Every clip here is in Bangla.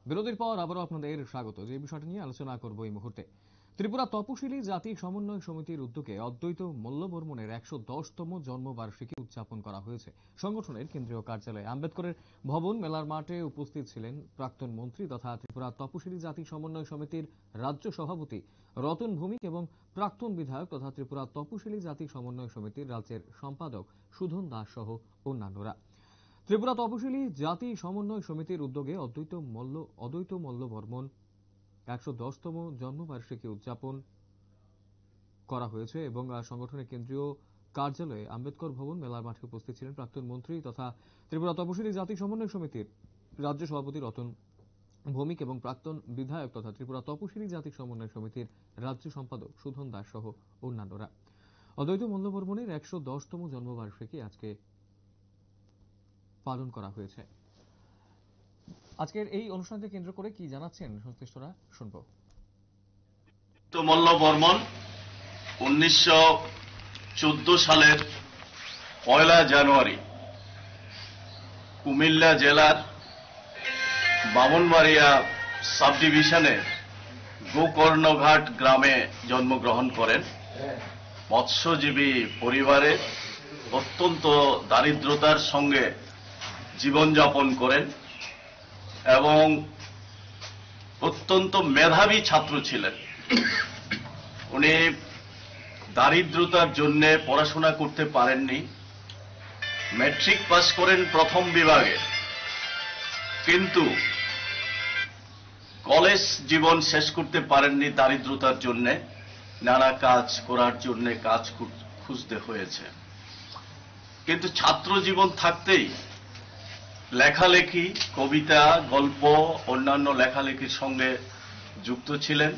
বিরতির পর আবারও আপনাদের স্বাগত। যে বিষয়টা নিয়ে আলোচনা করব এই মুহূর্তে, ত্রিপুরা তপশিলি জাতি সমন্বয় সমিতির উদ্যোগে অদ্বৈত মল্লবর্মনের ১১০তম জন্মবার্ষিকী উদযাপন করা হয়েছে। সংগঠনের কেন্দ্রীয় কার্যালয়ে আম্বেদকরের ভবন মেলার মাঠে উপস্থিত ছিলেন প্রাক্তন মন্ত্রী তথা ত্রিপুরা তপশিলি জাতি সমন্বয় সমিতির রাজ্য সভাপতি রতন ভৌমিক এবং প্রাক্তন বিধায়ক তথা ত্রিপুরা তপশিলি জাতি সমন্বয় সমিতির রাজ্যের সম্পাদক সুধন দাস সহ অন্যান্যরা। ত্রিপুরা তপশিলি জাতি সমন্বয় সমিতির উদ্যোগে অদ্বৈত মল্লবর্মন ১১০তম জন্মবার্ষিকী উদযাপন করা হয়েছে এবং সংগঠনের কেন্দ্রীয় কার্যালয়ে আম্বেদকর ভবন মেলার মাঠে উপস্থিত ছিলেন প্রাক্তন মন্ত্রী তথা ত্রিপুরা তপশিলি জাতি সমন্বয় সমিতির রাজ্য সভাপতি রতন ভৌমিক এবং প্রাক্তন বিধায়ক তথা ত্রিপুরা তপশিলি জাতি সমন্বয় সমিতির রাজ্য সম্পাদক সুধন দাস সহ অন্যান্যরা। অদ্বৈত মল্লবর্মনের ১১০তম জন্মবার্ষিকী আজকে পালন করা হয়েছে। আজকের এই অনুষ্ঠানকে কেন্দ্র করে কি জানাচ্ছেন সংশ্লিষ্টরা শুনব। মল্লবর্মন ১৯১৪ সালের ১ জানুয়ারি কুমিল্লা জেলার বামনবাড়িয়া সাব ডিভিশনের গোকর্ণঘাট গ্রামে জন্মগ্রহণ করেন। মৎস্যজীবী পরিবারে অত্যন্ত দারিদ্রতার সঙ্গে জীবনযাপন করেন এবং অত্যন্ত মেধাবী ছাত্র ছিলেন। উনি দারিদ্রতার জন্য পড়াশোনা করতে পারেননি। ম্যাট্রিক পাস করেন প্রথম বিভাগে, কিন্তু কলেজ জীবন শেষ করতে পারেননি দারিদ্রতার জন্য। নানা কাজ করার জন্য কাজ খুঁজতে হয়েছে, কিন্তু ছাত্র জীবন থাকতেই লেখালেখি, কবিতা, গল্প, অন্যান্য লেখালেখির সঙ্গে যুক্ত ছিলেন।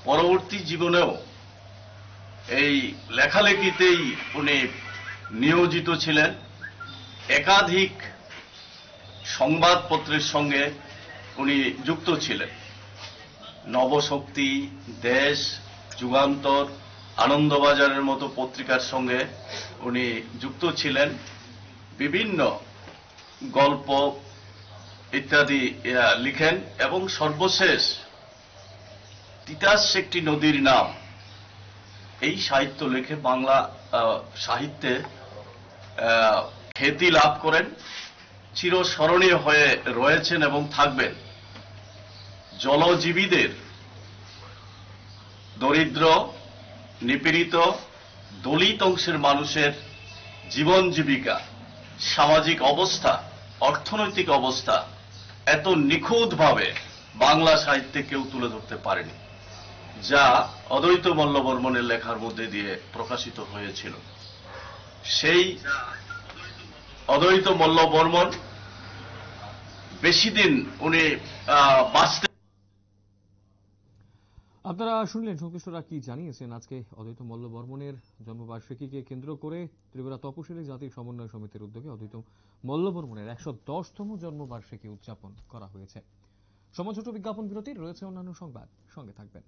পরবর্তী জীবনেও এই লেখালেখিতেই উনি নিয়োজিত ছিলেন। একাধিক সংবাদপত্রের সঙ্গে উনি যুক্ত ছিলেন। নবশক্তি, দেশ, যুগান্তর, আনন্দবাজারের মতো পত্রিকার সঙ্গে উনি যুক্ত ছিলেন। বিভিন্ন গল্প ইত্যাদি লিখেন এবং সর্বশেষ তিতাস একটি নদীর নাম এই সাহিত্য লিখে বাংলা সাহিত্যে খ্যাতি লাভ করেন। চিরস্মরণীয় হয়ে রয়েছেন এবং থাকবেন। জলজীবীদের, দরিদ্র, নিপীড়িত, দলিত অংশের মানুষের জীবন জীবিকা, সামাজিক অবস্থা, অর্থনৈতিক অবস্থা এত নিখুঁতভাবে বাংলা সাহিত্যে কেউ তুলে ধরতে পারেনি, যা অদ্বৈত মল্লবর্মনের লেখার মধ্যে দিয়ে প্রকাশিত হয়েছিল। সেই অদ্বৈত মল্লবর্মন বেশি দিন উনি বাঁচতে। আপনারা শুনলেন সংশ্লিষ্টরা কি জানিয়েছেন। আজকে অদ্বৈত মল্লবর্মনের জন্মবার্ষিকীকে কেন্দ্র করে ত্রিপুরা তপশিলি জাতি সমন্বয় সমিতির উদ্যোগে অদ্বৈত মল্লবর্মনের ১১০তম জন্মবার্ষিকী উদযাপন করা হয়েছে। সময় ছোট বিজ্ঞাপন বিরতির রয়েছে অন্যান্য সংবাদ, সঙ্গে থাকবেন।